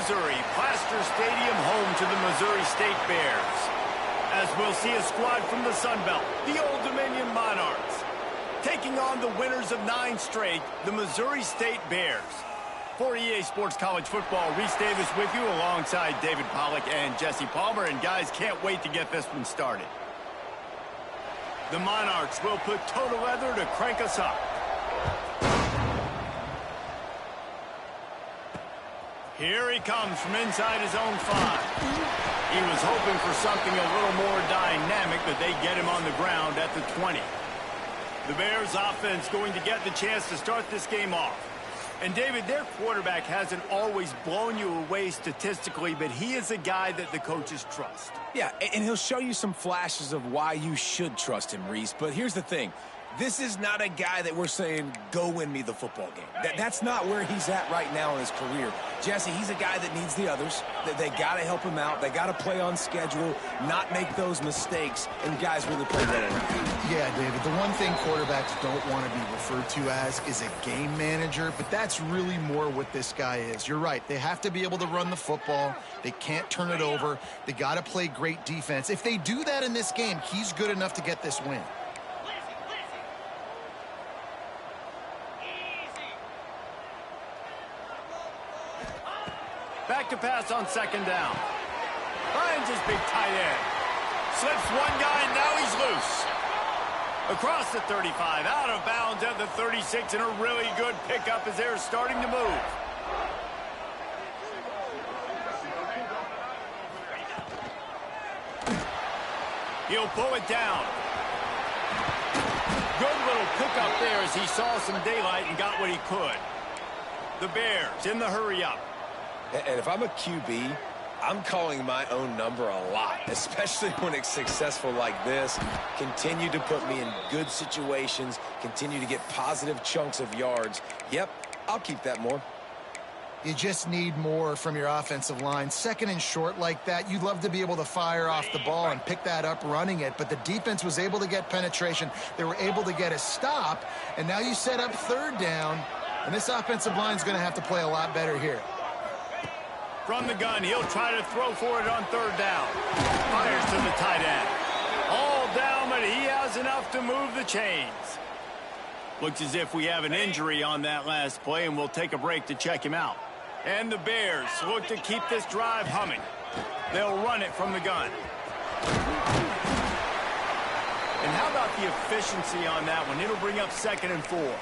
Missouri, Plaster Stadium, home to the Missouri State Bears. As we'll see a squad from the Sun Belt, the Old Dominion Monarchs, taking on the winners of 9 straight, the Missouri State Bears. For EA Sports College Football, Reese Davis with you alongside David Pollack and Jesse Palmer. And guys, can't wait to get this one started. The Monarchs will put total leather to crank us up. Here he comes from inside his own 5. He was hoping for something a little more dynamic, but they get him on the ground at the 20. The Bears offense going to get the chance to start this game off. And David, their quarterback hasn't always blown you away statistically, but he is a guy that the coaches trust. Yeah, and he'll show you some flashes of why you should trust him, Reese. But here's the thing. This is not a guy that we're saying, go win me the football game. That's not where he's at right now in his career. Jesse, he's a guy that needs the others. They got to help him out. They got to play on schedule, not make those mistakes, and guys really play well around him. Yeah, David, the one thing quarterbacks don't want to be referred to as is a game manager, but that's really more what this guy is. You're right. They have to be able to run the football. They can't turn it over. They got to play great defense. If they do that in this game, he's good enough to get this win. Back to pass on 2nd down. Finds his big tight end. Slips one guy, and now he's loose. Across the 35, out of bounds at the 36, and a really good pickup as they're starting to move. He'll pull it down. Good little pickup there as he saw some daylight and got what he could. The Bears in the hurry-up. And if I'm a QB, I'm calling my own number a lot, especially when it's successful like this. Continue to put me in good situations, continue to get positive chunks of yards. Yep, I'll keep that more. You just need more from your offensive line. 2nd and short like that, you'd love to be able to fire off the ball and pick that up running it, but the defense was able to get penetration. They were able to get a stop, and now you set up 3rd down, and this offensive line is going to have to play a lot better here. From the gun, he'll try to throw for it on 3rd down. Fires to the tight end. All down, but he has enough to move the chains. Looks as if we have an injury on that last play, and we'll take a break to check him out. And the Bears look to keep this drive humming. They'll run it from the gun. And how about the efficiency on that one? It'll bring up 2nd and 4.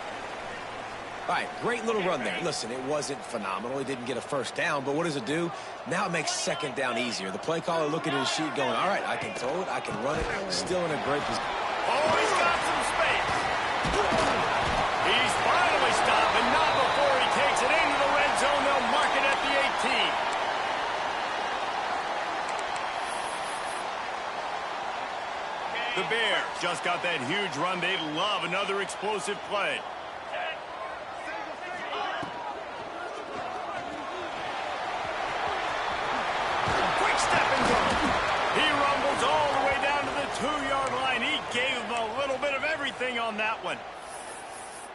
All right, great little run there. Listen, it wasn't phenomenal. He didn't get a 1st down, but what does it do? Now it makes 2nd down easier. The play caller looking at his sheet going, all right, I can throw it, I can run it. Still in a great position. Oh, he's got some space. He's finally stopped, and not before he takes it into the red zone. They'll mark it at the 18. The Bears just got that huge run. They love another explosive play. He rumbles all the way down to the 2-yard line. He gave him a little bit of everything on that one.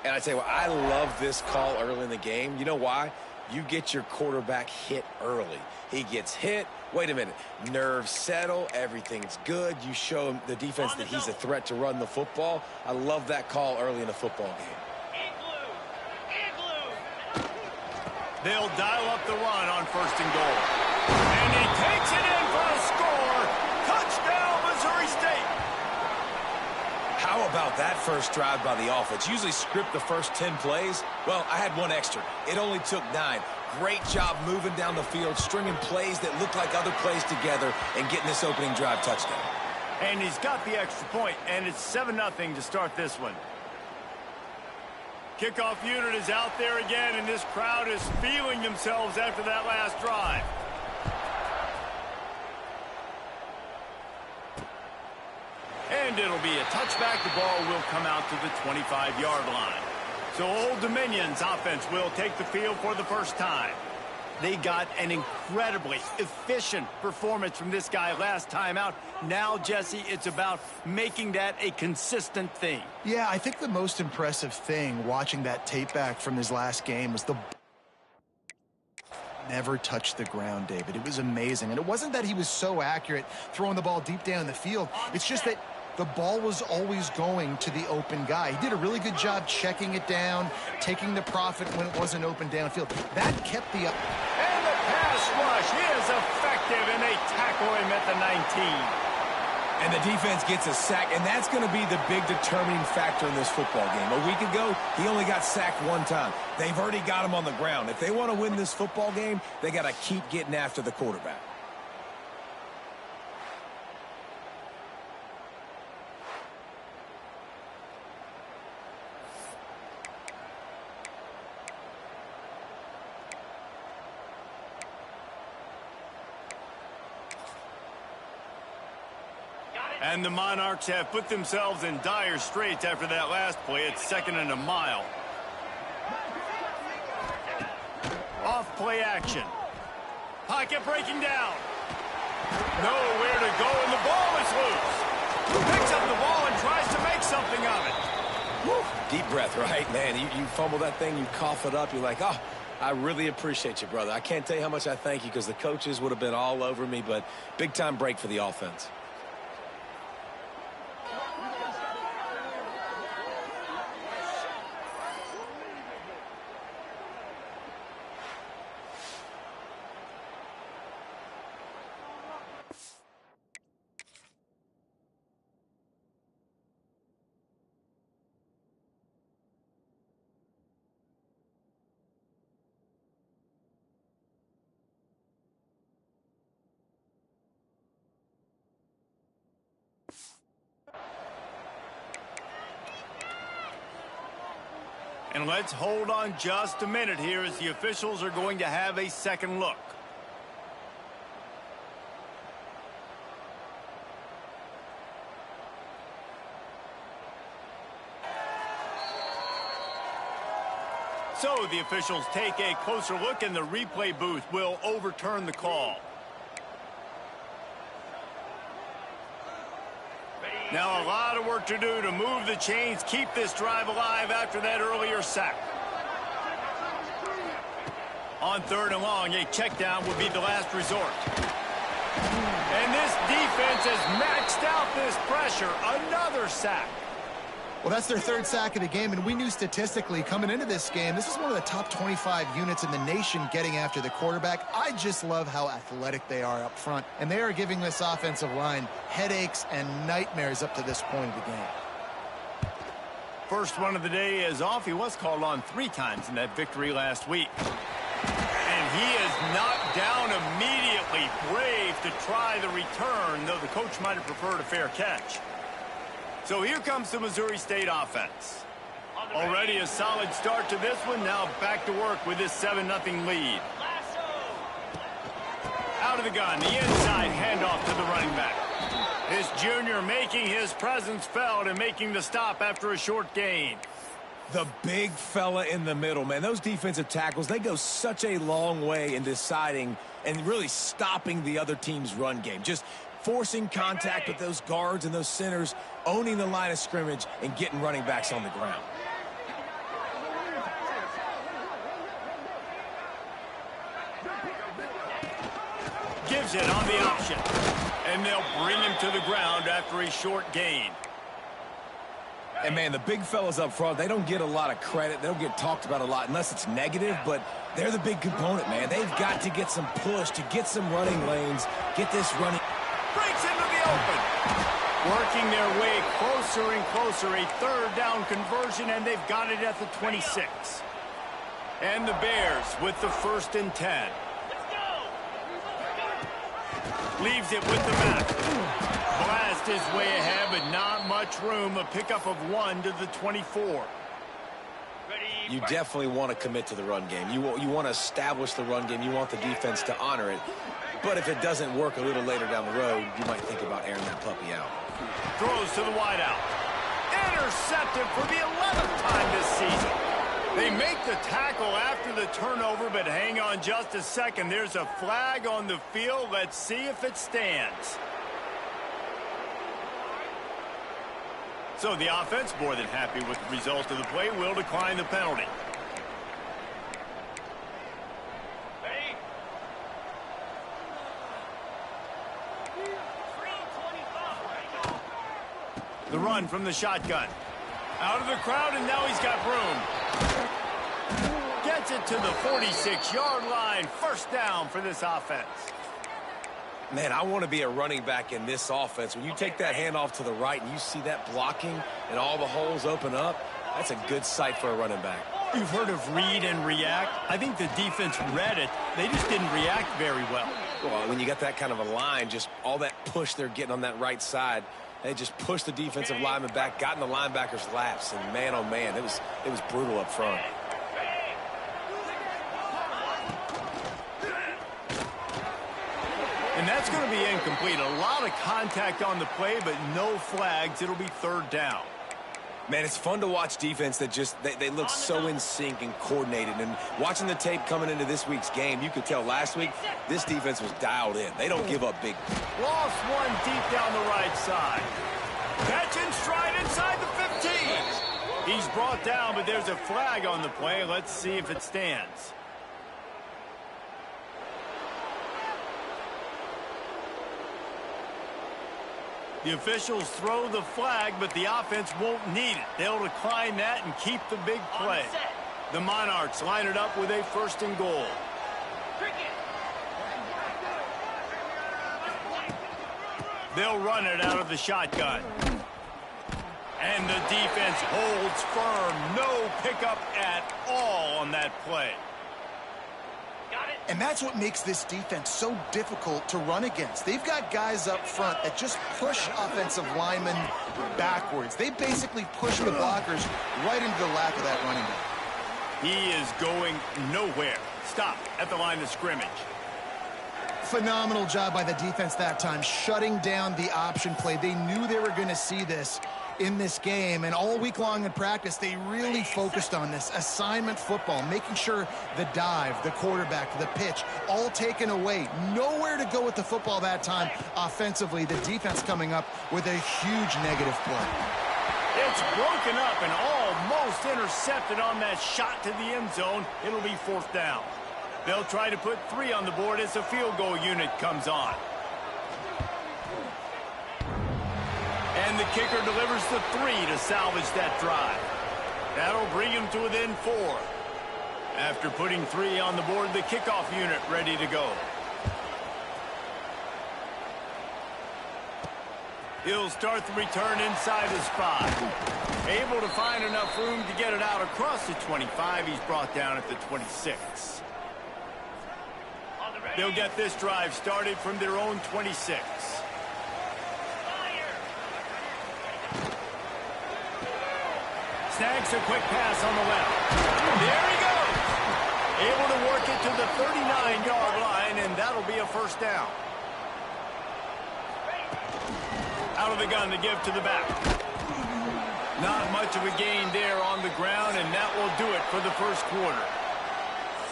And I tell you what, I love this call early in the game. You know why? You get your quarterback hit early. He gets hit. Wait a minute. Nerves settle. Everything's good. You show him, the defense, that he's a threat to run the football. I love that call early in a football game. They'll dial up the run on 1st and goal. And he takes it in for a score. Touchdown, Missouri State. How about that first drive by the offense? Usually script the first 10 plays. Well, I had one extra. It only took 9. Great job moving down the field, stringing plays that look like other plays together, and getting this opening drive touchdown. And he's got the extra point, and it's 7-0 to start this one. Kickoff unit is out there again, and this crowd is feeling themselves after that last drive. And it'll be a touchback. The ball will come out to the 25-yard line. So Old Dominion's offense will take the field for the first time. They got an incredibly efficient performance from this guy last time out. Now, Jesse, it's about making that a consistent thing. Yeah, I think the most impressive thing watching that tape back from his last game was never touched the ground, David. It was amazing. And it wasn't that he was so accurate throwing the ball deep down the field. It's just that the ball was always going to the open guy. He did a really good job checking it down, taking the profit when it wasn't open downfield. That kept the... And the pass rush is effective, and they tackle him at the 19. And the defense gets a sack, and that's going to be the big determining factor in this football game. A week ago, he only got sacked one time. They've already got him on the ground. If they want to win this football game, they got to keep getting after the quarterback. And the Monarchs have put themselves in dire straits after that last play. It's 2nd and a mile. Off play action. Pocket breaking down. Nowhere to go, and the ball is loose. Picks up the ball and tries to make something of it. Woo. Deep breath, right? Man, you fumble that thing, you cough it up, you're like, oh, I really appreciate you, brother. I can't tell you how much I thank you because the coaches would have been all over me, but big-time break for the offense. And let's hold on just a minute here as the officials are going to have a second look. So the officials take a closer look, and the replay booth will overturn the call. Now a lot of work to do to move the chains, keep this drive alive after that earlier sack. On 3rd and long, a check down would be the last resort. And this defense has maxed out this pressure. Another sack. Well, that's their 3rd sack of the game, and we knew statistically coming into this game, this is one of the top 25 units in the nation getting after the quarterback. I just love how athletic they are up front, and they are giving this offensive line headaches and nightmares up to this point of the game. First one of the day is off. He was called on 3 times in that victory last week. And he is knocked down immediately. Brave to try the return, though the coach might have preferred a fair catch. So here comes the Missouri State offense. Already a solid start to this one. Now back to work with this 7-0 lead. Out of the gun, the inside handoff to the running back. This junior making his presence felt and making the stop after a short gain. The big fella in the middle, man. Those defensive tackles, they go such a long way in deciding and really stopping the other team's run game. Just forcing contact with those guards and those centers, owning the line of scrimmage, and getting running backs on the ground. Gives it on the option. And they'll bring him to the ground after a short gain. And, man, the big fellas up front, they don't get a lot of credit. They don't get talked about a lot unless it's negative, but they're the big component, man. They've got to get some push to get some running lanes, get this running. Breaks into the open. Working their way closer and closer. A 3rd down conversion, and they've got it at the 26. And the Bears with the 1st and 10. Leaves it with the back. Blast his way ahead, but not much room. A pickup of 1 to the 24. You definitely want to commit to the run game. You want to establish the run game. You want the defense to honor it. But if it doesn't work a little later down the road, you might think about airing that puppy out. Throws to the wideout. Intercepted for the 11th time this season. They make the tackle after the turnover, but hang on just a second. There's a flag on the field. Let's see if it stands. So the offense, more than happy with the result of the play, will decline the penalty. The run from the shotgun. Out of the crowd, and now he's got room. Gets it to the 46-yard line. First down for this offense. Man, I want to be a running back in this offense. When you take that handoff to the right and you see that blocking and all the holes open up, that's a good sight for a running back. You've heard of read and react. I think the defense read it. They just didn't react very well. Well, when you got that kind of a line, just all that push they're getting on that right side, they just pushed the defensive lineman back, got in the linebacker's laps, and man, oh man, it was brutal up front. And that's going to be incomplete. A lot of contact on the play, but no flags. It'll be third down. Man, it's fun to watch defense that just, they look so in sync and coordinated. And watching the tape coming into this week's game, you could tell last week this defense was dialed in. They don't give up big. Lost one deep down the right side. Catch in stride inside the 15. He's brought down, but there's a flag on the play. Let's see if it stands. The officials throw the flag, but the offense won't need it. They'll decline that and keep the big play. The Monarchs line it up with a first and goal. They'll run it out of the shotgun. And the defense holds firm. No pickup at all on that play. And that's what makes this defense so difficult to run against. They've got guys up front that just push offensive linemen backwards. They basically push the blockers right into the lap of that running back. He is going nowhere. Stop at the line of scrimmage. Phenomenal job by the defense that time, shutting down the option play. They knew they were going to see this in this game, and all week long in practice, they really focused on this assignment football, making sure the dive, the quarterback, the pitch, all taken away. Nowhere to go with the football that time offensively. The defense coming up with a huge negative play. It's broken up and almost intercepted on that shot to the end zone. It'll be fourth down. They'll try to put 3 on the board as the field goal unit comes on. And the kicker delivers the 3 to salvage that drive. That'll bring him to within 4. After putting 3 on the board, the kickoff unit ready to go. He'll start the return inside the spot. Able to find enough room to get it out across the 25. He's brought down at the 26. They'll get this drive started from their own 26. Snags a quick pass on the left. There he goes. Able to work it to the 39-yard line, and that'll be a first down. Out of the gun to give to the back. Not much of a gain there on the ground, and that will do it for the first quarter.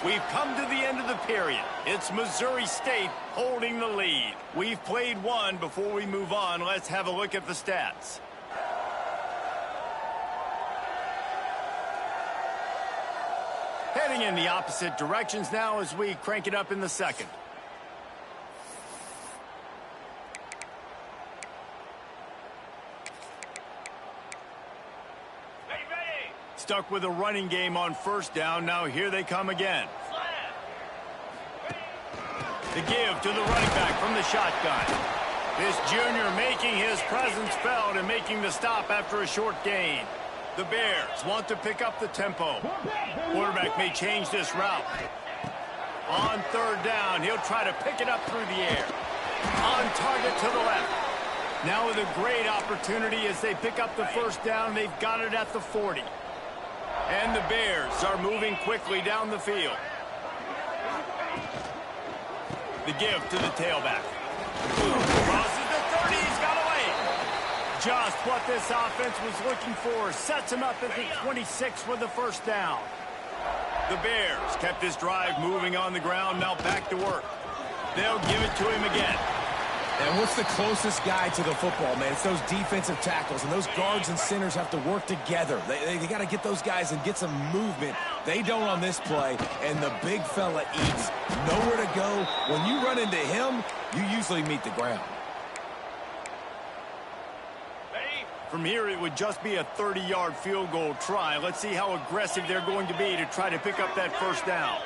We've come to the end of the period. It's Missouri State holding the lead. We've played one. Before we move on, let's have a look at the stats. Heading in the opposite directions now as we crank it up in the second. Stuck with a running game on first down. Now here they come again. The give to the running back from the shotgun. This junior making his presence felt and making the stop after a short gain. The Bears want to pick up the tempo. Quarterback may change this route. On third down, he'll try to pick it up through the air. On target to the left. Now with a great opportunity as they pick up the first down. They've got it at the 40. And the Bears are moving quickly down the field. The give to the tailback. Crosses the 30. He's got away. Just what this offense was looking for. Sets him up at the 26 for the first down. The Bears kept this drive moving on the ground. Now back to work. They'll give it to him again. And what's the closest guy to the football, man? It's those defensive tackles, and those guards and centers have to work together. They got to get those guys and get some movement. They don't on this play, and the big fella eats. Nowhere to go. When you run into him, you usually meet the ground. From here, it would just be a 30-yard field goal try. Let's see how aggressive they're going to be to try to pick up that first down.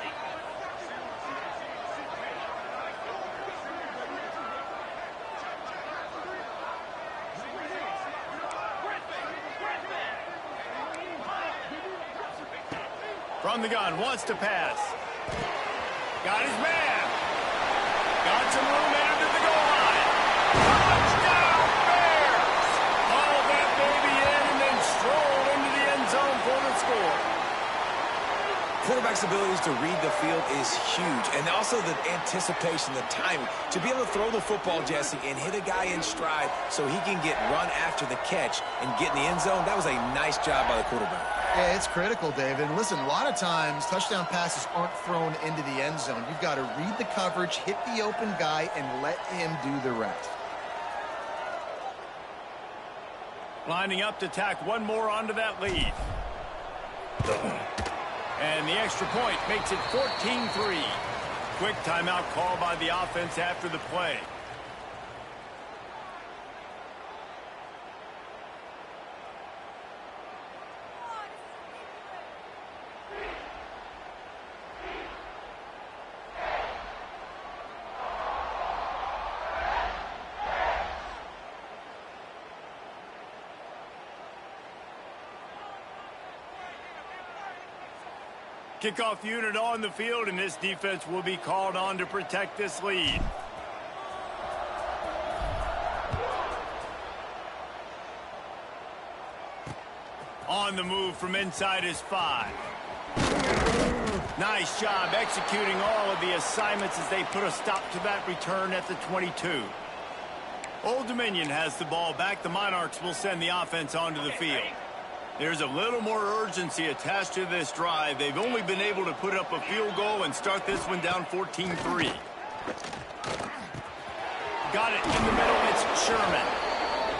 From the gun, wants to pass. Got his man. Got some room into the goal line. Touchdown, Bears! Hauled that baby in and then strolled into the end zone for the score. Quarterback's abilities to read the field is huge, and also the anticipation, the timing. To be able to throw the football, Jesse, and hit a guy in stride so he can get run after the catch and get in the end zone, that was a nice job by the quarterback. Yeah, it's critical, David. And listen, a lot of times touchdown passes aren't thrown into the end zone. You've got to read the coverage, hit the open guy, and let him do the rest. Lining up to tack one more onto that lead. And the extra point makes it 14-3. Quick timeout call by the offense after the play. Kickoff unit on the field, and this defense will be called on to protect this lead. On the move from inside his 5. Nice job executing all of the assignments as they put a stop to that return at the 22. Old Dominion has the ball back. The Monarchs will send the offense onto the field. There's a little more urgency attached to this drive. They've only been able to put up a field goal and start this one down 14-3. Got it in the middle. It's Sherman.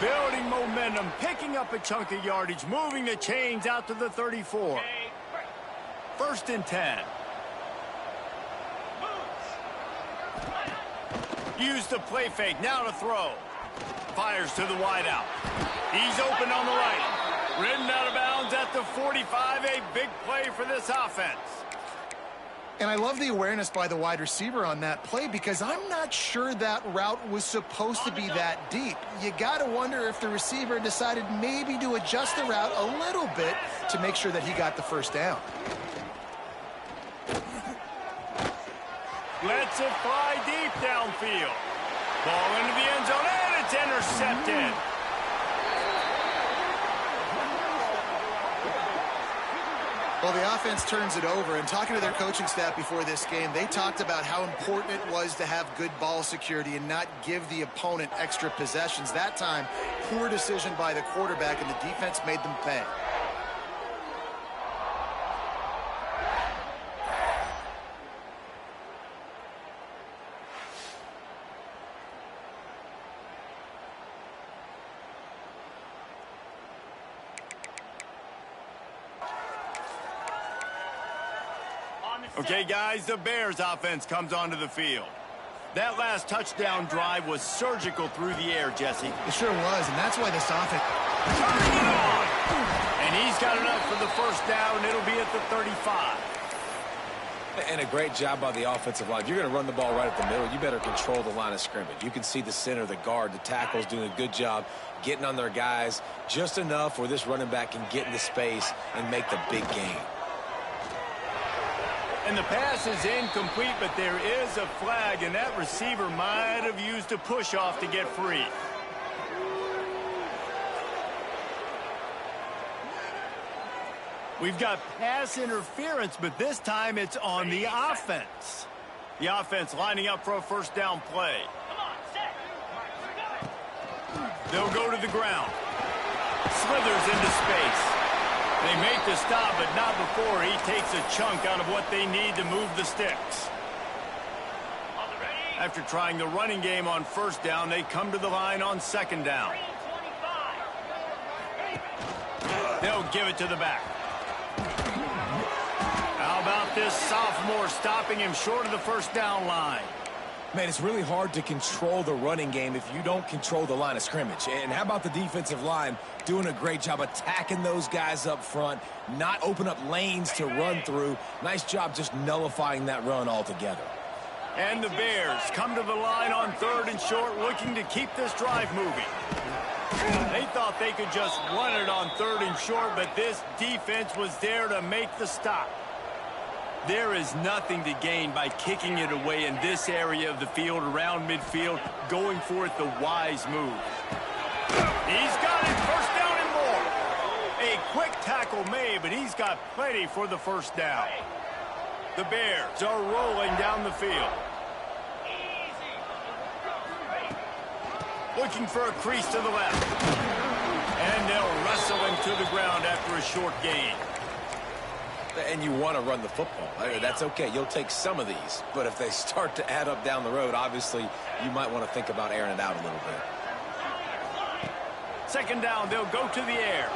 Building momentum, picking up a chunk of yardage, moving the chains out to the 34. 1st and 10. Use the play fake. Now to throw. Fires to the wideout. He's open on the right. Ridden out of bounds at the 45, a big play for this offense. And I love the awareness by the wide receiver on that play because I'm not sure that route was supposed to be that deep. You got to wonder if the receiver decided maybe to adjust the route a little bit to make sure that he got the first down. Lets it fly deep downfield. Ball into the end zone, and it's intercepted. Well, the offense turns it over, and talking to their coaching staff before this game, they talked about how important it was to have good ball security and not give the opponent extra possessions. That time, poor decision by the quarterback, and the defense made them pay. Okay, guys, the Bears offense comes onto the field. That last touchdown drive was surgical through the air, Jesse. It sure was, and that's why this offense... Turning it on! And he's got enough for the first down, and it'll be at the 35. And a great job by the offensive line. If you're going to run the ball right at the middle, you better control the line of scrimmage. You can see the center, the guard, the tackles doing a good job getting on their guys just enough where this running back can get into space and make the big gain. And the pass is incomplete, but there is a flag, and that receiver might have used a push-off to get free. We've got pass interference, but this time it's on the offense. The offense lining up for a first down play. They'll go to the ground. Slithers into space. They make the stop, but not before he takes a chunk out of what they need to move the sticks. After trying the running game on first down, they come to the line on second down. They'll give it to the back. How about this sophomore stopping him short of the first down line? Man, it's really hard to control the running game if you don't control the line of scrimmage. And how about the defensive line doing a great job attacking those guys up front, not open up lanes to run through. Nice job just nullifying that run altogether. And the Bears come to the line on 3rd and short, looking to keep this drive moving. They thought they could just run it on 3rd and short, but this defense was there to make the stop. There is nothing to gain by kicking it away in this area of the field around midfield, going for it the wise move. He's got it, first down and more. A quick tackle made, but he's got plenty for the first down. The Bears are rolling down the field. Looking for a crease to the left. And they'll wrestle him to the ground after a short gain. And you want to run the football. That's okay. You'll take some of these. But if they start to add up down the road, obviously, you might want to think about airing it out a little bit. 2nd down, they'll go to the air.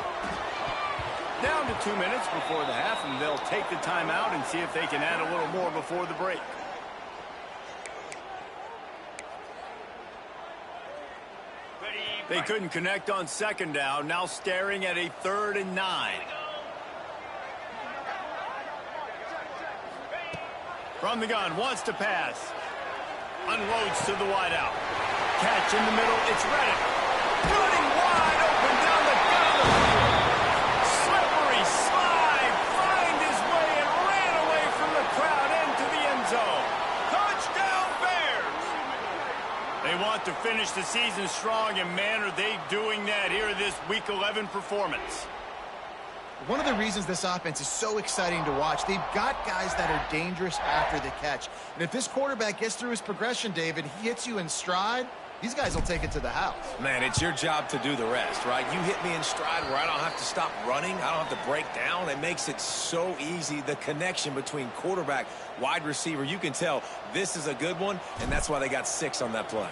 Down to 2 minutes before the half, and they'll take the timeout and see if they can add a little more before the break. They couldn't connect on 2nd down, now staring at a 3rd and 9. From the gun, wants to pass. Unloads to the wideout. Catch in the middle, it's Reddick. Running wide open down the gut of the field. Slippery slide, find his way and ran away from the crowd into the end zone. Touchdown Bears! They want to finish the season strong, and man, are they doing that here in this Week 11 performance. One of the reasons this offense is so exciting to watch, they've got guys that are dangerous after the catch. And if this quarterback gets through his progression, David, he hits you in stride, these guys will take it to the house. Man, it's your job to do the rest, right? You hit me in stride where I don't have to stop running. I don't have to break down. It makes it so easy. The connection between quarterback, wide receiver, you can tell this is a good one, and that's why they got 6 on that play.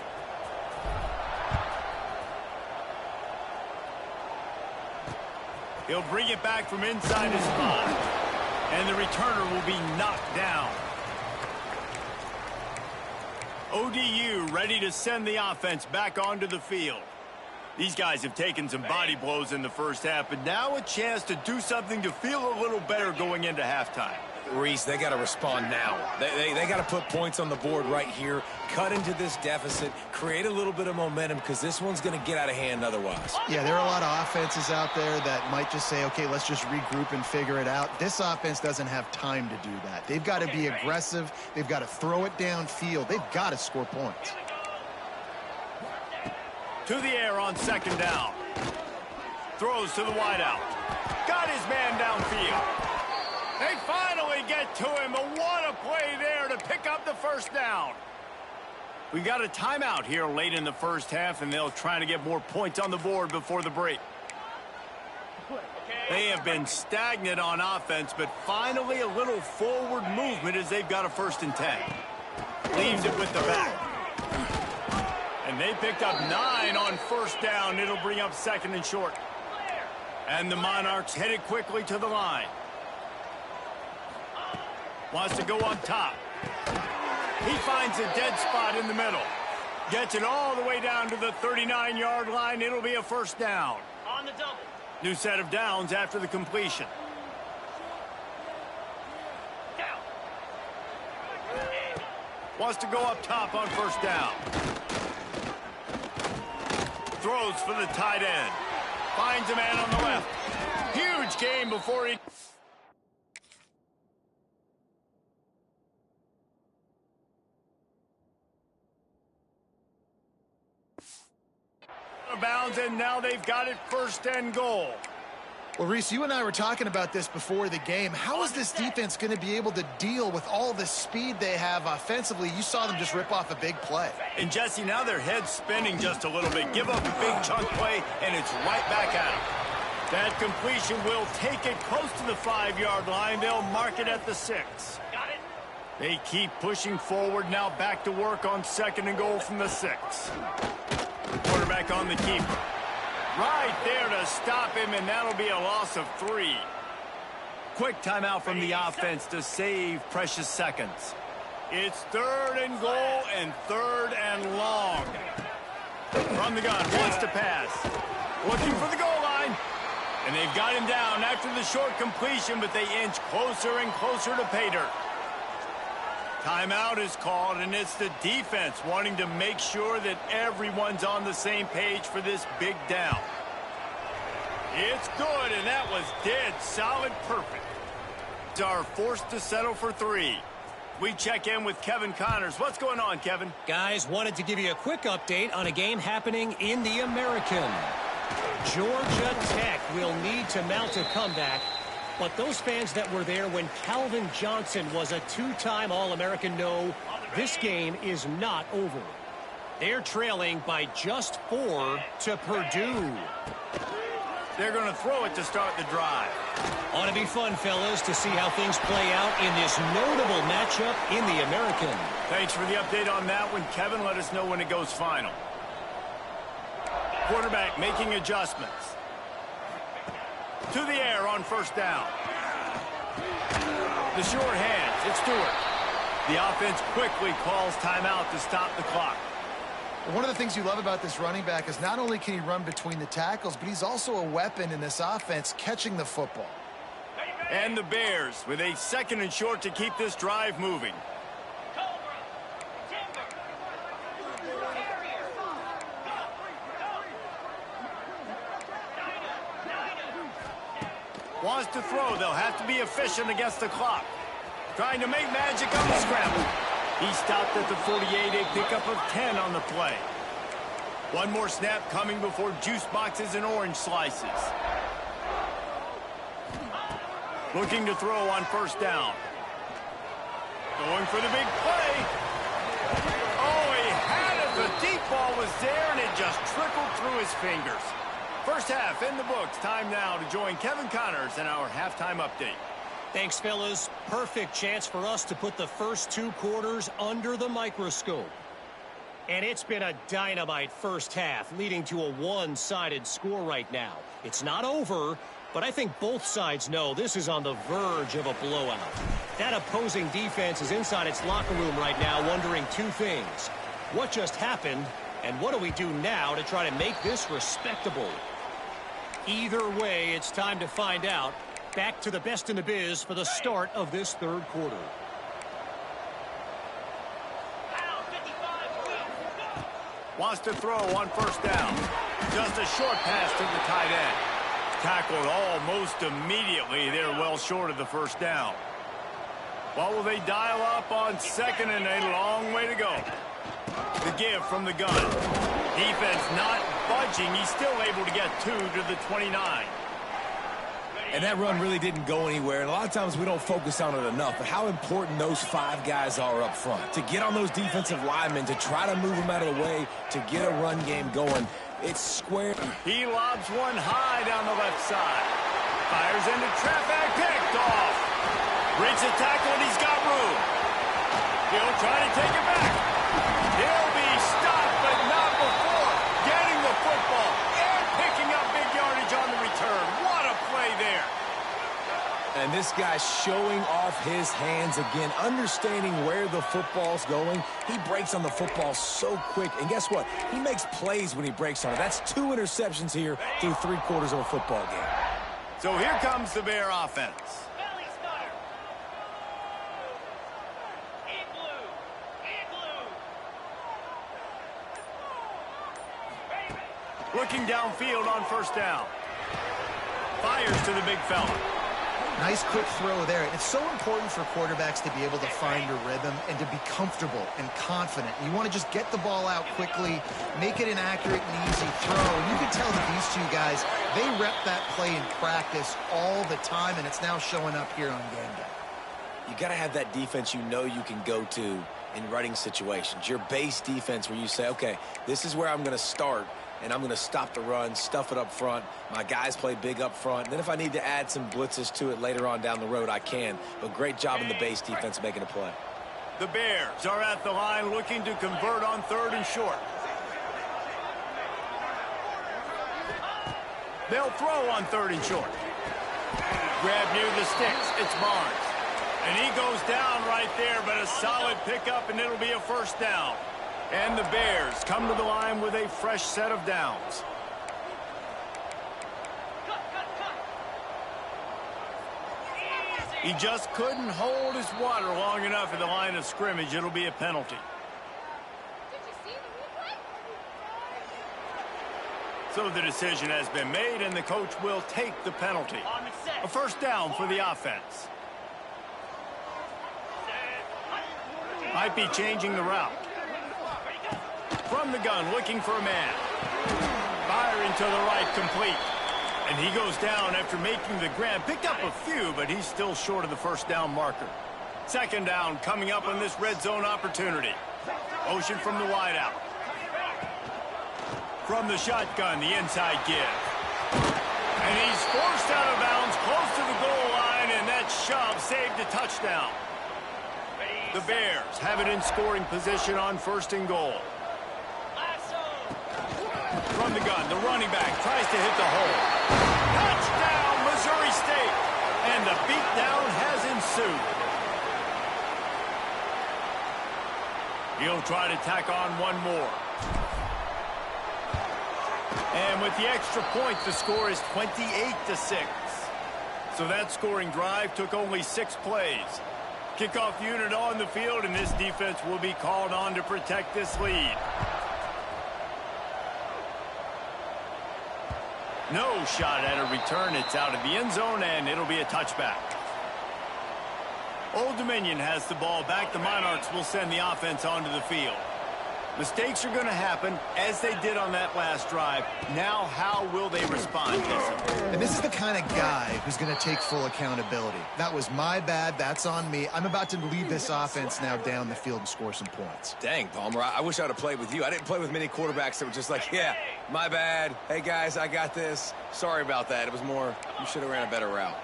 He'll bring it back from inside his 5. And the returner will be knocked down. ODU ready to send the offense back onto the field. These guys have taken some body blows in the first half, but now a chance to do something to feel a little better going into halftime. Reese, they got to respond now. They got to put points on the board right here, cut into this deficit, create a little bit of momentum, because this one's going to get out of hand otherwise. Yeah, there are a lot of offenses out there that might just say, okay, let's just regroup and figure it out. This offense doesn't have time to do that. They've got to be aggressive. They've got to throw it downfield. They've got to score points. To the air on 2nd down. Throws to the wideout. Got his man downfield. They finally get to him, but what a play there to pick up the first down. We got a timeout here late in the first half, and they'll try to get more points on the board before the break. They have been stagnant on offense, but finally a little forward movement as they've got a 1st and 10. Leaves it with the back. And they picked up 9 on 1st down. It'll bring up 2nd and short. And the Monarchs headed quickly to the line. Wants to go up top. He finds a dead spot in the middle. Gets it all the way down to the 39-yard line. It'll be a 1st down. On the double. New set of downs after the completion. Down. Wants to go up top on 1st down. Throws for the tight end. Finds a man on the left. Huge game before he... bounds, and now they've got it 1st and goal. Well, Reese, you and I were talking about this before the game. How is this defense going to be able to deal with all the speed they have offensively? You saw them just rip off a big play. And Jesse, now their head's spinning just a little bit. Give up a big chunk play, and it's right back at them. That completion will take it close to the 5-yard line. They'll mark it at the 6. Got it. They keep pushing forward, now back to work on 2nd and goal from the 6. Quarterback on the keeper. Right there to stop him, and that'll be a loss of 3. Quick timeout from the offense to save precious seconds. It's 3rd and goal and 3rd and long. From the gun, wants to pass. Looking for the goal line. And they've got him down after the short completion, but they inch closer and closer to pay dirt. Timeout is called, and it's the defense wanting to make sure that everyone's on the same page for this big down. It's good, and that was dead solid perfect. Are forced to settle for 3. We check in with Kevin Connors. What's going on, Kevin? Guys, wanted to give you a quick update on a game happening in the American. Georgia Tech will need to mount a comeback, but those fans that were there when Calvin Johnson was a 2-time All-American know this game is not over. They're trailing by just 4 to Purdue. They're going to throw it to start the drive. Ought to be fun, fellas, to see how things play out in this notable matchup in the American. Thanks for the update on that one, Kevin. Let us know when it goes final. Quarterback making adjustments. To the air on 1st down. The short hands, it's Stewart. The offense quickly calls timeout to stop the clock. One of the things you love about this running back is not only can he run between the tackles, but he's also a weapon in this offense catching the football. And the Bears with a 2nd and short to keep this drive moving. Wants to throw. They'll have to be efficient against the clock. Trying to make magic on the scramble. He stopped at the 48, a pickup of 10 on the play. One more snap coming before juice boxes and orange slices. Looking to throw on 1st down. Going for the big play. Oh, he had it. The deep ball was there, and it just trickled through his fingers. First half in the books. Time now to join Kevin Connors in our halftime update. Thanks, fellas. Perfect chance for us to put the first 2 quarters under the microscope. And it's been a dynamite first half, leading to a one-sided score right now. It's not over, but I think both sides know this is on the verge of a blowout. That opposing defense is inside its locker room right now wondering 2 things. What just happened, and what do we do now to try to make this respectable? Either way, it's time to find out. Back to the best in the biz for the start of this 3rd quarter. Wants to throw on 1st down. Just a short pass to the tight end. Tackled almost immediately. They're well short of the 1st down. What will they dial up on 2nd and a long way to go? The give from the gun. Defense not budging. He's still able to get 2 to the 29. And that run really didn't go anywhere. And a lot of times we don't focus on it enough. But how important those 5 guys are up front. To get on those defensive linemen, to try to move them out of the way, to get a run game going. It's square. He lobs one high down the left side. Fires into traffic. Picked off. Breaks the tackle, and he's got room. He'll try to take it back. He'll be stopped, but not before getting the football and picking up big yardage on the return. What a play there. And this guy's showing off his hands again, understanding where the football's going. He breaks on the football so quick. And guess what? He makes plays when he breaks on it. That's 2 interceptions here through 3 quarters of a football game. So here comes the Bear offense. Looking downfield on 1st down. Fires to the big fella. Nice quick throw there. It's so important for quarterbacks to be able to find a rhythm and to be comfortable and confident. You want to just get the ball out quickly, make it an accurate and easy throw. And you can tell that these 2 guys, they rep that play in practice all the time, and it's now showing up here on game day. You got to have that defense you know you can go to in running situations. Your base defense where you say, okay, this is where I'm going to start. And I'm going to stop the run, stuff it up front. My guys play big up front. Then if I need to add some blitzes to it later on down the road, I can. But great job in the base defense making a play. The Bears are at the line looking to convert on 3rd and short. They'll throw on 3rd and short. Grab near the sticks. It's Barnes. And he goes down right there, but a solid pickup, and it'll be a first down. And the Bears come to the line with a fresh set of downs. He just couldn't hold his water long enough at the line of scrimmage. It'll be a penalty. So the decision has been made, and the coach will take the penalty. A first down for the offense. Might be changing the route. From the gun, looking for a man. Firing to the right, complete. And he goes down after making the grab. Picked up a few, but he's still short of the first down marker. Second down coming up on this red zone opportunity. Motion from the wideout. From the shotgun, the inside give. And he's forced out of bounds close to the goal line, and that shove saved a touchdown. The Bears have it in scoring position on first and goal. From the gun, the running back tries to hit the hole. Touchdown, Missouri State. And the beatdown has ensued. He'll try to tack on one more. And with the extra point, the score is 28-6. So that scoring drive took only 6 plays. Kickoff unit on the field, and this defense will be called on to protect this lead. No shot at a return. It's out of the end zone, and it'll be a touchback. Old Dominion has the ball back. The Monarchs will send the offense onto the field. Mistakes are going to happen, as they did on that last drive. Now, how will they respond? And this is the kind of guy who's going to take full accountability. That was my bad. That's on me. I'm about to lead this offense now down the field and score some points. Dang, Palmer, I wish I would have played with you. I didn't play with many quarterbacks that were just like, yeah, my bad. Hey, guys, I got this. Sorry about that. It was more, you should have ran a better route.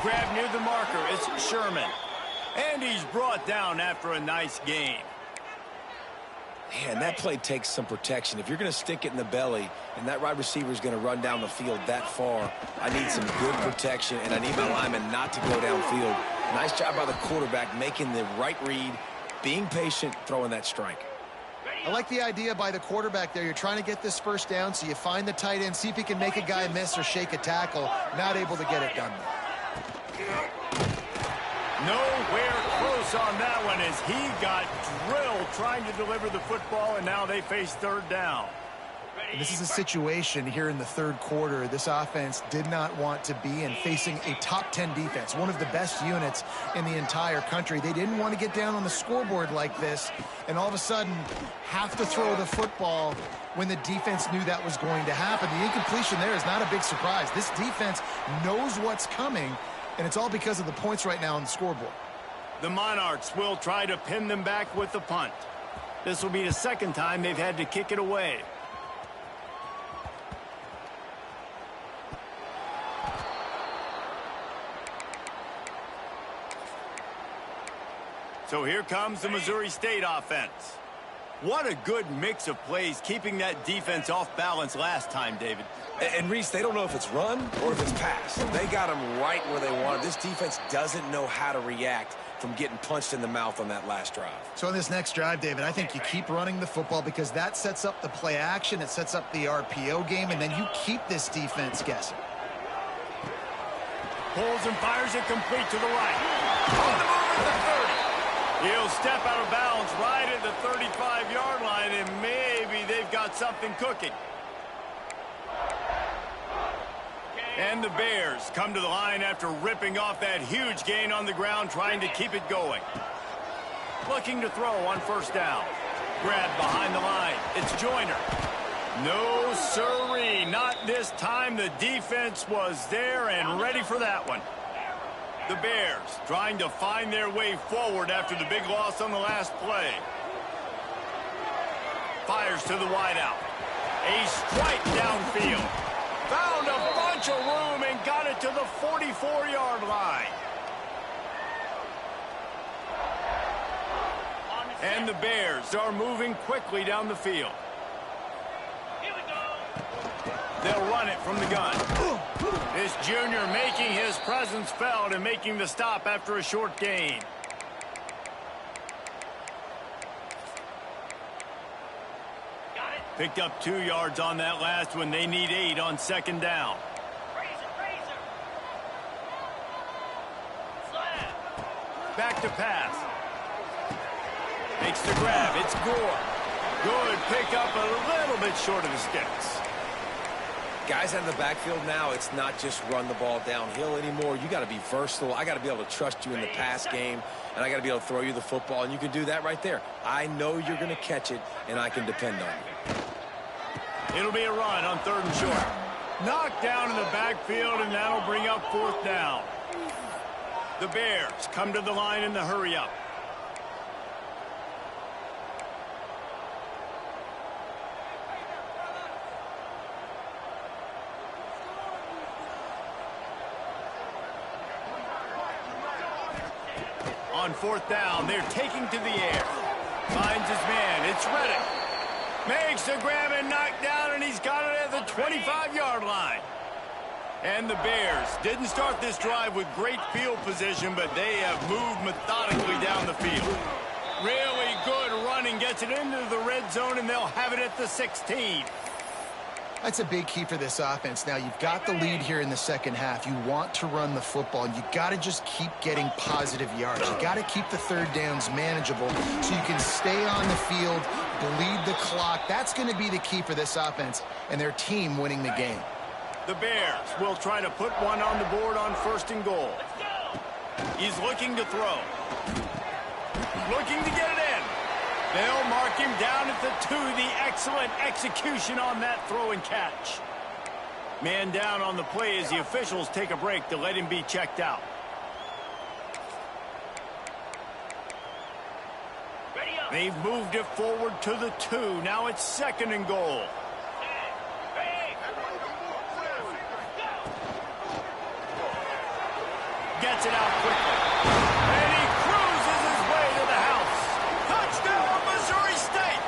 Grab near the marker. It's Sherman. And he's brought down after a nice gain. Man, that play takes some protection. If you're going to stick it in the belly and that wide receiver is going to run down the field that far, I need some good protection, and I need my lineman not to go downfield. Nice job by the quarterback making the right read, being patient, throwing that strike. I like the idea by the quarterback there. You're trying to get this first down, so you find the tight end, see if he can make a guy miss or shake a tackle. Not able to get it done. Nowhere close on that one as he got drilled trying to deliver the football, and now they face third down. And this is a situation here in the third quarter this offense did not want to be in, facing a top 10 defense, one of the best units in the entire country. They didn't want to get down on the scoreboard like this and all of a sudden have to throw the football when the defense knew that was going to happen. The incompletion there is not a big surprise. This defense knows what's coming, and it's all because of the points right now on the scoreboard. The Monarchs will try to pin them back with the punt. This will be the second time they've had to kick it away. So here comes the Missouri State offense. What a good mix of plays, keeping that defense off balance last time, David. And Reese, they don't know if it's run or if it's pass. They got them right where they wanted. This defense doesn't know how to react from getting punched in the mouth on that last drive. So on this next drive, David, I think you keep running the football because that sets up the play action, it sets up the RPO game, and then you keep this defense guessing. Pulls and fires it complete to the right. On the move at the 30. He'll step out of bounds right at the 35-yard line, and maybe they've got something cooking. And the Bears come to the line after ripping off that huge gain on the ground, trying to keep it going. Looking to throw on first down. Grab behind the line. It's Joyner. No, sirree, not this time. The defense was there and ready for that one. The Bears trying to find their way forward after the big loss on the last play. Fires to the wideout. A strike downfield. Found a bunch of room and got it to the 44-yard line. And the Bears are moving quickly down the field. They'll run it from the gun. This junior making his presence felt and making the stop after a short gain. Got it. Picked up 2 yards on that last one. They need 8 on second down. Razor. Slap. Back to pass. Makes the grab. It's Gore. Good pick up a little bit short of the sticks. Guys out in the backfield now, it's not just run the ball downhill anymore. You got to be versatile. I got to be able to trust you in the pass game, and I got to be able to throw you the football, and you can do that right there. I know you're going to catch it, and I can depend on you. It'll be a run on 3rd and short. Knocked down in the backfield, and that'll bring up 4th down. The Bears come to the line in the hurry-up. On 4th down, they're taking to the air. Finds his man. It's Reddick. Makes a grab and knocked down, and he's got it at the 25-yard line. And the Bears didn't start this drive with great field position, but they have moved methodically down the field. Really good running, gets it into the red zone, and they'll have it at the 16. That's a big key for this offense. Now, you've got the lead here in the second half. You want to run the football, and you got to just keep getting positive yards. You got to keep the 3rd downs manageable so you can stay on the field, bleed the clock. That's going to be the key for this offense and their team winning the game. The Bears will try to put one on the board on 1st and goal. He's looking to throw. Looking to get it in. They'll mark him down at the 2. The excellent execution on that throw and catch. Man down on the play as the officials take a break to let him be checked out. Ready up. They've moved it forward to the 2. Now it's 2nd and goal. Gets it out quickly. And he cruises his way to the house. Touchdown, Missouri State!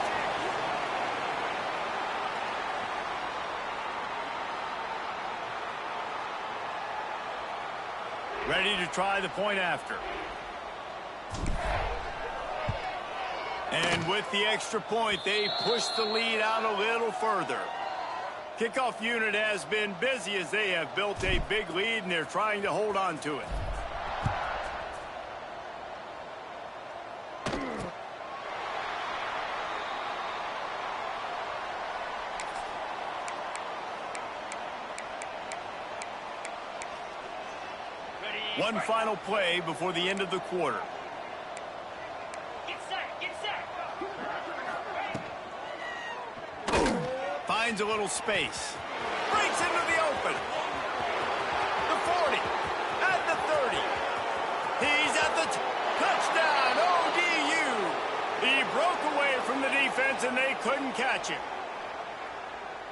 Ready to try the point after. And with the extra point, they push the lead out a little further. Kickoff unit has been busy as they have built a big lead, and they're trying to hold on to it. One final play before the end of the quarter. Get set. Get set. Finds a little space. Breaks into the open. The 40. At the 30. He's at the touchdown. ODU. He broke away from the defense and they couldn't catch him.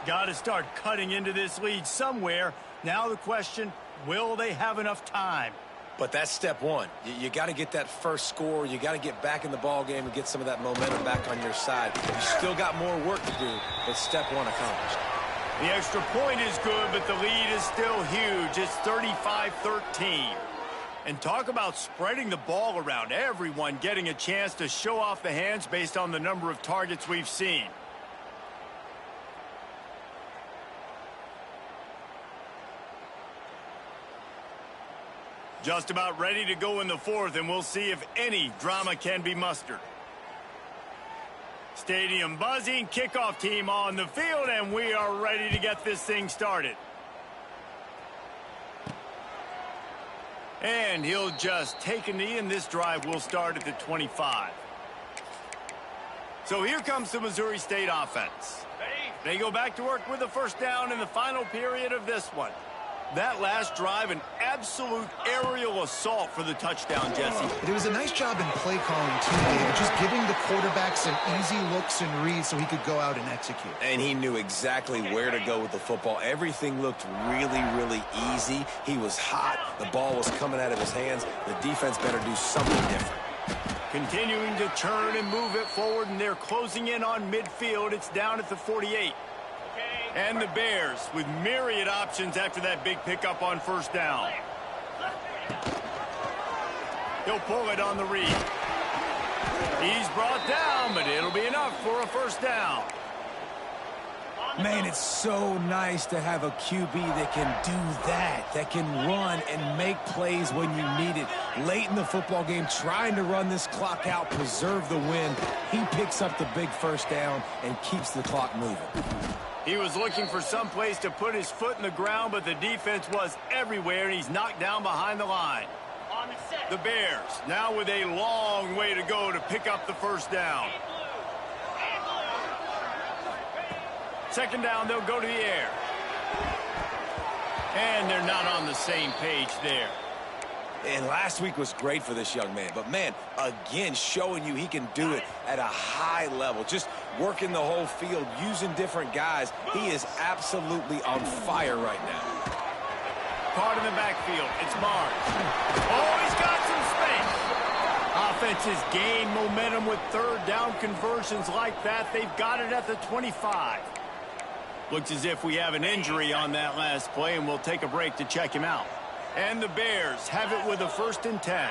Got to start cutting into this lead somewhere. Now the question, will they have enough time? But that's step one. You got to get that first score. You got to get back in the ball game and get some of that momentum back on your side. You still got more work to do, but step one accomplished. The extra point is good, but the lead is still huge. It's 35-13. And talk about spreading the ball around. Everyone getting a chance to show off the hands based on the number of targets we've seen. Just about ready to go in the 4th, and we'll see if any drama can be mustered. Stadium buzzing, kickoff team on the field, and we are ready to get this thing started. And he'll just take a knee, and this drive will start at the 25. So here comes the Missouri State offense. They go back to work with the first down in the final period of this one. That last drive, an absolute aerial assault for the touchdown, Jesse. But it was a nice job in play calling, too, David. Just giving the quarterback some easy looks and reads so he could go out and execute. And he knew exactly where to go with the football. Everything looked really, really easy. He was hot. The ball was coming out of his hands. The defense better do something different. Continuing to turn and move it forward, and they're closing in on midfield. It's down at the 48. And the Bears with myriad options after that big pickup on first down. He'll pull it on the read. He's brought down, but it'll be enough for a first down. Man, it's so nice to have a QB that can do that can run and make plays when you need it. Late in the football game, trying to run this clock out, preserve the win. He picks up the big first down and keeps the clock moving. He was looking for some place to put his foot in the ground, but the defense was everywhere, and he's knocked down behind the line. On the set. The Bears now with a long way to go to pick up the first down. Second down, they'll go to the air. And they're not on the same page there. And last week was great for this young man. But, man, again, showing you he can do it at a high level. Just working the whole field, using different guys. He is absolutely on fire right now. Caught in the backfield. It's Barnes. Oh, he's got some space. Offenses gain momentum with third down conversions like that. They've got it at the 25. Looks as if we have an injury on that last play, and we'll take a break to check him out. And the Bears have it with a 1st and 10.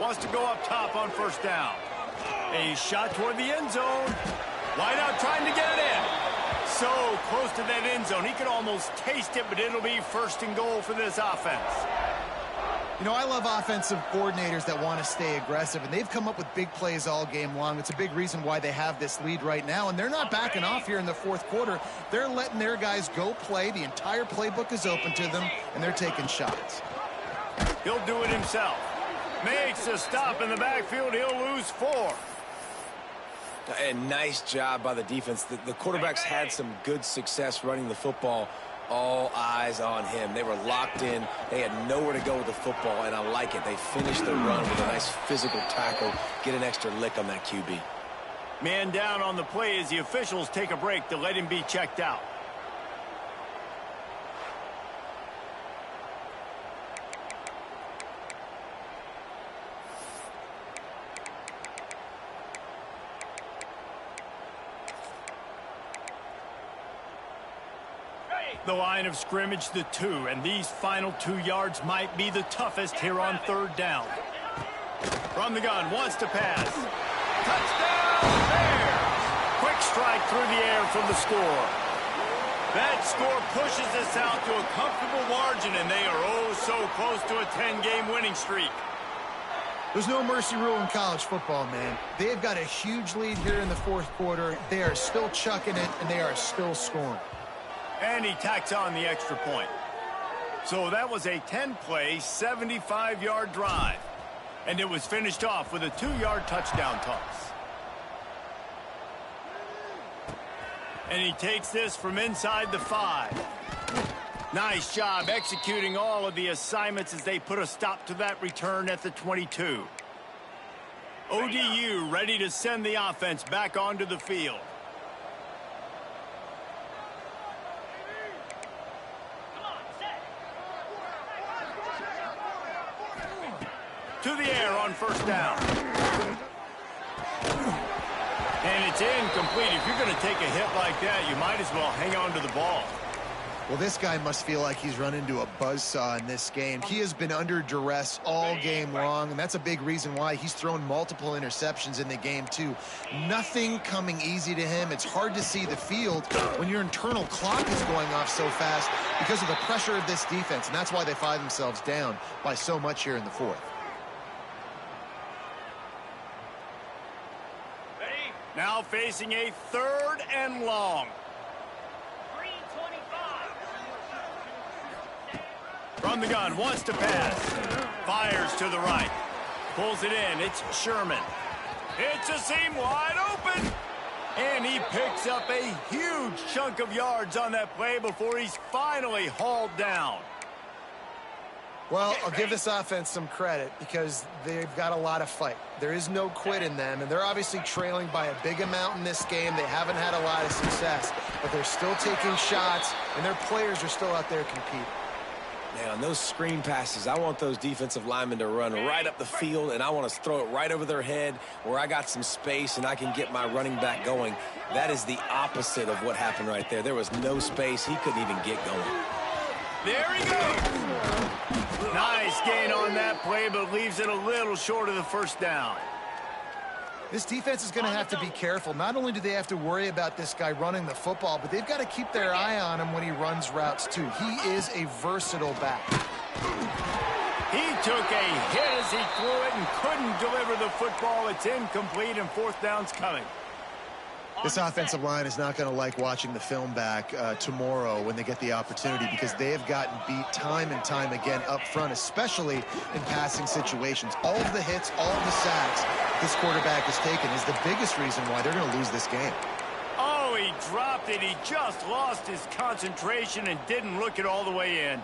Wants to go up top on first down. A shot toward the end zone. Wide out trying to get it in. So close to that end zone. He could almost taste it, but it'll be 1st and goal for this offense. You know, I love offensive coordinators that want to stay aggressive, and they've come up with big plays all game long. It's a big reason why they have this lead right now, and they're not backing off here in the fourth quarter. They're letting their guys go play. The entire playbook is open to them, and they're taking shots. He'll do it himself. Makes a stop in the backfield. He'll lose 4. A nice job by the defense. The quarterbacks had some good success running the football. All eyes on him. They were locked in. They had nowhere to go with the football, and I like it. They finished the run with a nice physical tackle, get an extra lick on that QB. Man down on the play as the officials take a break to let him be checked out. The line of scrimmage, the 2, and these final 2 yards might be the toughest here on third down. From the gun, wants to pass. Touchdown, Bears! Quick strike through the air from the score. That score pushes us out to a comfortable margin, and they are oh so close to a 10-game winning streak. There's no mercy rule in college football, man. They've got a huge lead here in the fourth quarter. They are still chucking it, and they are still scoring. And he tacks on the extra point. So that was a 10-play, 75-yard drive. And it was finished off with a 2-yard touchdown toss. And he takes this from inside the 5. Nice job executing all of the assignments as they put a stop to that return at the 22. ODU ready to send the offense back onto the field. To the air on first down. And it's incomplete. If you're going to take a hit like that, you might as well hang on to the ball. Well, this guy must feel like he's run into a buzzsaw in this game. He has been under duress all game long, and that's a big reason why he's thrown multiple interceptions in the game, too. Nothing coming easy to him. It's hard to see the field when your internal clock is going off so fast because of the pressure of this defense, and that's why they find themselves down by so much here in the fourth. Now facing a 3rd and long. 325. From the gun, wants to pass. Fires to the right. Pulls it in. It's Sherman. It's a seam wide open. And he picks up a huge chunk of yards on that play before he's finally hauled down. Well, I'll give this offense some credit because they've got a lot of fight. There is no quit in them, and they're obviously trailing by a big amount in this game. They haven't had a lot of success, but they're still taking shots, and their players are still out there competing. Man, on those screen passes, I want those defensive linemen to run right up the field, and I want to throw it right over their head where I got some space and I can get my running back going. That is the opposite of what happened right there. There was no space. He couldn't even get going. There he goes. Nice gain on that play, but leaves it a little short of the first down. This defense is going to have to be careful. Not only do they have to worry about this guy running the football, but they've got to keep their eye on him when he runs routes, too. He is a versatile back. He took a hit as he threw it and couldn't deliver the football. It's incomplete, and fourth down's coming. This offensive line is not going to like watching the film back tomorrow when they get the opportunity, because they have gotten beat time and time again up front, especially in passing situations. All of the hits, all of the sacks this quarterback has taken is the biggest reason why they're going to lose this game. Oh, he dropped it. He just lost his concentration and didn't look it all the way in.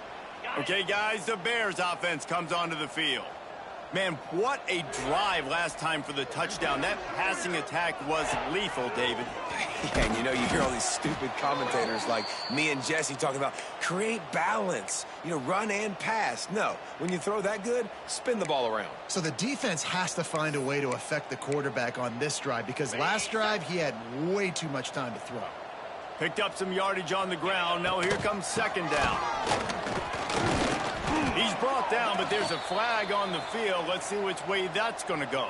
Okay, guys, the Bears offense comes onto the field. Man, what a drive last time for the touchdown. That passing attack was lethal, David. Yeah, and you know, you hear all these stupid commentators like me and Jesse talking about create balance, you know, run and pass. No, when you throw that good, spin the ball around. So the defense has to find a way to affect the quarterback on this drive, because last drive he had way too much time to throw. Picked up some yardage on the ground. Now here comes second down. He's brought down, but there's a flag on the field. Let's see which way that's going to go.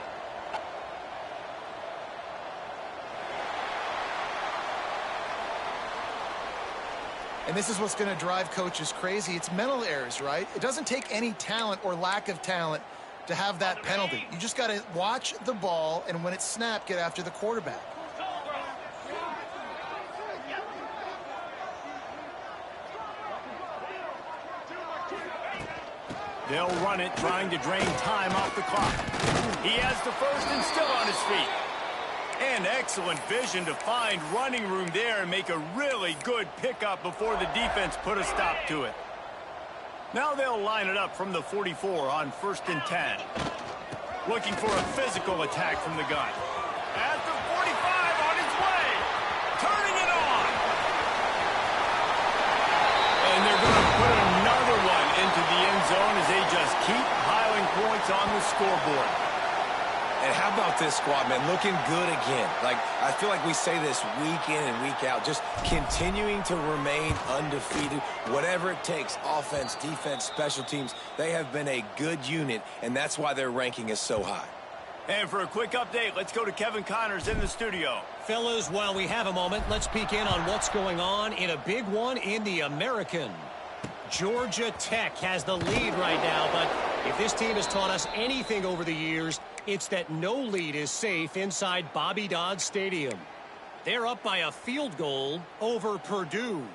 And this is what's going to drive coaches crazy. It's mental errors, right? It doesn't take any talent or lack of talent to have that penalty. You just got to watch the ball, and when it's snapped, get after the quarterback. They'll run it, trying to drain time off the clock. He has the first and still on his feet. And excellent vision to find running room there and make a really good pickup before the defense put a stop to it. Now they'll line it up from the 44 on 1st and 10. Looking for a physical attack from the gun. At the 45 on its way. Turning it on. And they're going to put another one into the end zone as they just keep piling points on the scoreboard. And how about this squad, man? Looking good again. Like, I feel like we say this week in and week out, just continuing to remain undefeated. Whatever it takes, offense, defense, special teams, they have been a good unit, and that's why their ranking is so high. And for a quick update, let's go to Kevin Connors in the studio. Fellas, while we have a moment, let's peek in on what's going on in a big one in the American. Georgia Tech has the lead right now, but if this team has taught us anything over the years, it's that no lead is safe inside Bobby Dodd Stadium. They're up by a field goal over Purdue.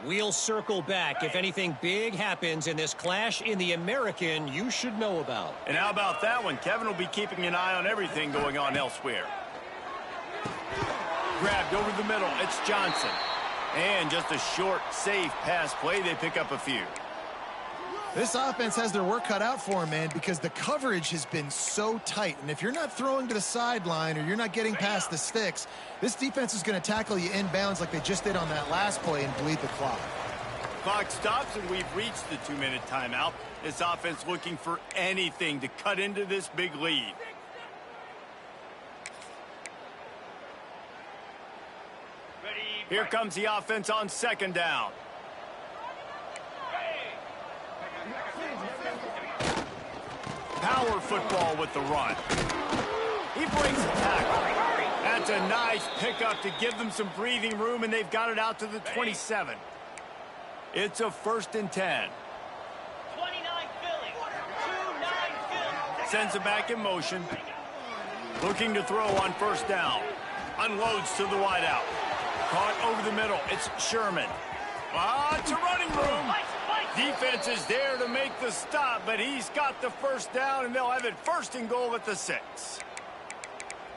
We'll circle back if anything big happens in this clash in the American you should know about. And how about that one? Kevin will be keeping an eye on everything going on elsewhere. Grabbed over the middle. It's Johnson. And just a short, safe pass play. They pick up a few. This offense has their work cut out for them, man, because the coverage has been so tight. And if you're not throwing to the sideline or you're not getting past the sticks, this defense is going to tackle you inbounds like they just did on that last play and bleed the clock. Clock stops, and we've reached the 2-minute timeout. This offense looking for anything to cut into this big lead. Here comes the offense on second down. Power football with the run. He breaks a tackle. That's a nice pickup to give them some breathing room, and they've got it out to the 27. It's a 1st and 10. 29 Philly. 29 Philly. Sends it back in motion. Looking to throw on 1st down. Unloads to the wideout. Caught over the middle. It's Sherman. It's a running room. Defense is there to make the stop, but he's got the 1st down, and they'll have it 1st and goal at the 6.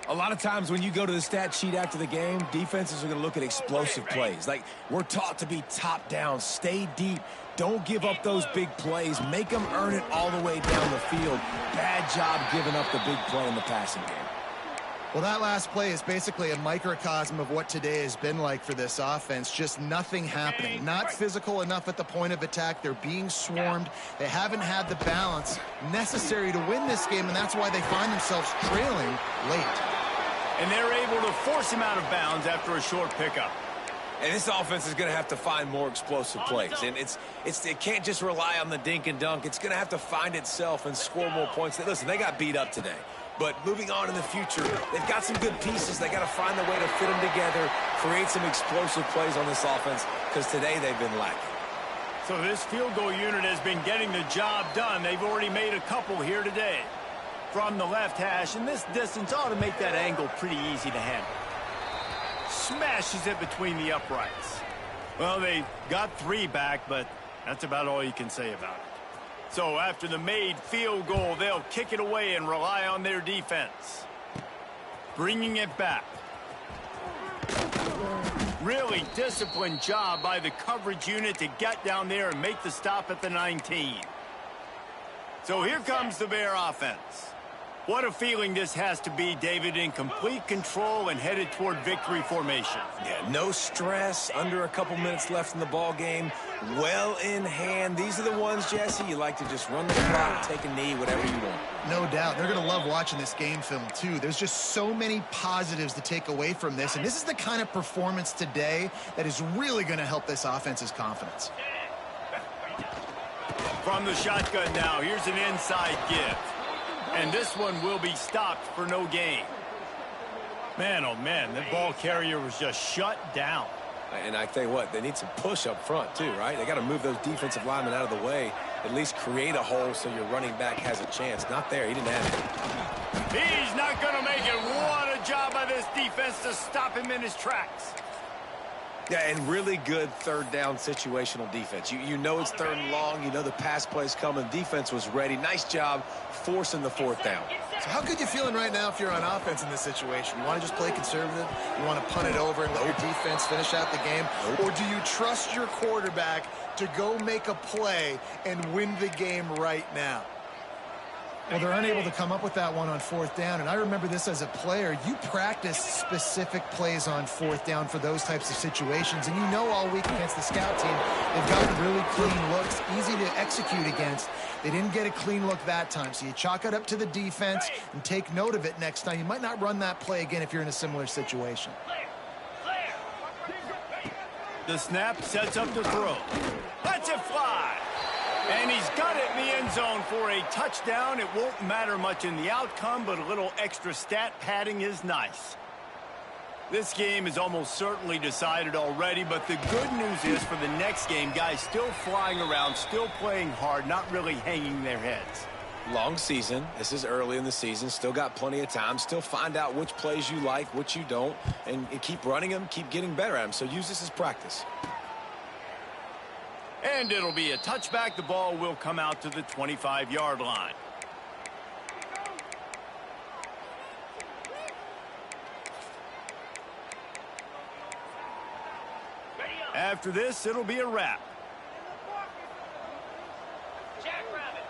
A lot of times when you go to the stat sheet after the game, defenses are going to look at explosive plays. Like, we're taught to be top down, stay deep, don't give up those big plays, make them earn it all the way down the field. Bad job giving up the big play in the passing game. Well, that last play is basically a microcosm of what today has been like for this offense. Just nothing happening. Not physical enough at the point of attack. They're being swarmed. They haven't had the balance necessary to win this game, and that's why they find themselves trailing late. And they're able to force him out of bounds after a short pickup. And this offense is going to have to find more explosive plays. And it can't just rely on the dink and dunk. It's going to have to find itself and score more points. Listen, they got beat up today. But moving on in the future, they've got some good pieces. They got to find a way to fit them together, create some explosive plays on this offense, because today they've been lacking. So this field goal unit has been getting the job done. They've already made a couple here today. From the left hash, and this distance ought to make that angle pretty easy to handle. Smashes it between the uprights. Well, they got 3 back, but that's about all you can say about it. So after the made field goal, they'll kick it away and rely on their defense. Bringing it back. Really disciplined job by the coverage unit to get down there and make the stop at the 19. So here comes the Bear offense. What a feeling this has to be, David, in complete control and headed toward victory formation. Yeah, no stress, under a couple minutes left in the ball game, well in hand. These are the ones, Jesse, you like to just run the clock, take a knee, whatever you want. No doubt. They're going to love watching this game film, too. There's just so many positives to take away from this, and this is the kind of performance today that is really going to help this offense's confidence. From the shotgun now, here's an inside give. And this one will be stopped for no gain. Man, oh man, the ball carrier was just shut down. And I tell you what, they need some push up front too, right? They got to move those defensive linemen out of the way, at least create a hole so your running back has a chance. Not there, he didn't have it. He's not going to make it. What a job by this defense to stop him in his tracks. Yeah, and really good third down situational defense. You know it's third and long. You know the pass play's coming. Defense was ready. Nice job forcing the 4th down. So how good you feeling right now if you're on offense in this situation? You want to just play conservative? You want to punt it over and let your defense finish out the game? Or do you trust your quarterback to go make a play and win the game right now? Well, they're unable to come up with that one on 4th down, and I remember this as a player. You practice specific plays on 4th down for those types of situations, and you know all week against the scout team, they've gotten really clean looks, easy to execute against. They didn't get a clean look that time, so you chalk it up to the defense and take note of it next time. You might not run that play again if you're in a similar situation. The snap sets up the throw. Lets it fly. And he's got it in the end zone for a touchdown. It won't matter much in the outcome, but a little extra stat padding is nice. This game is almost certainly decided already, but the good news is for the next game, guys still flying around, still playing hard, not really hanging their heads. Long season. This is early in the season. Still got plenty of time. Still find out which plays you like, which you don't, and keep running them, keep getting better at them. So use this as practice. And it'll be a touchback. The ball will come out to the 25-yard line. After this, it'll be a wrap. Jackrabbit.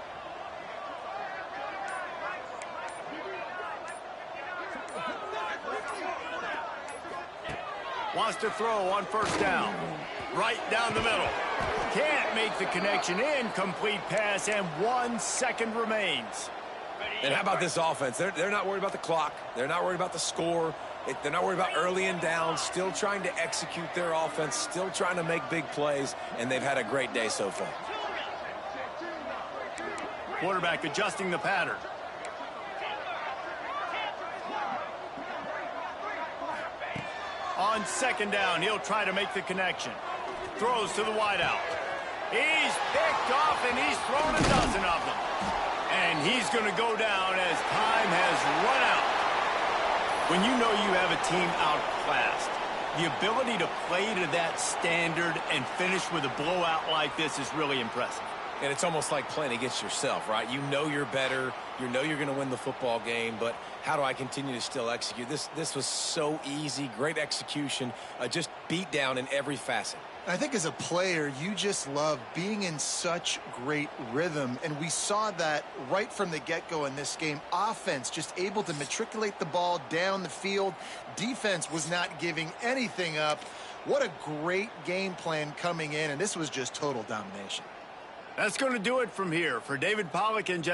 Wants to throw on 1st down. Right down the middle. Can't make the connection. Incomplete pass, and 1 second remains. And how about this offense? They're not worried about the clock. They're not worried about the score. They're not worried about early and down. Still trying to execute their offense. Still trying to make big plays. And they've had a great day so far. Quarterback adjusting the pattern. On 2nd down, he'll try to make the connection. Throws to the wideout. He's picked off, and he's thrown a dozen of them. And he's going to go down as time has run out. When you know you have a team outclassed, the ability to play to that standard and finish with a blowout like this is really impressive. And it's almost like playing against yourself, right? You know you're better. You know you're going to win the football game, but how do I continue to still execute? This was so easy. Great execution. Just beat down in every facet. I think as a player, you just love being in such great rhythm, and we saw that right from the get-go in this game. Offense just able to matriculate the ball down the field. Defense was not giving anything up. What a great game plan coming in, and this was just total domination. That's going to do it from here. For David Pollack and Jesse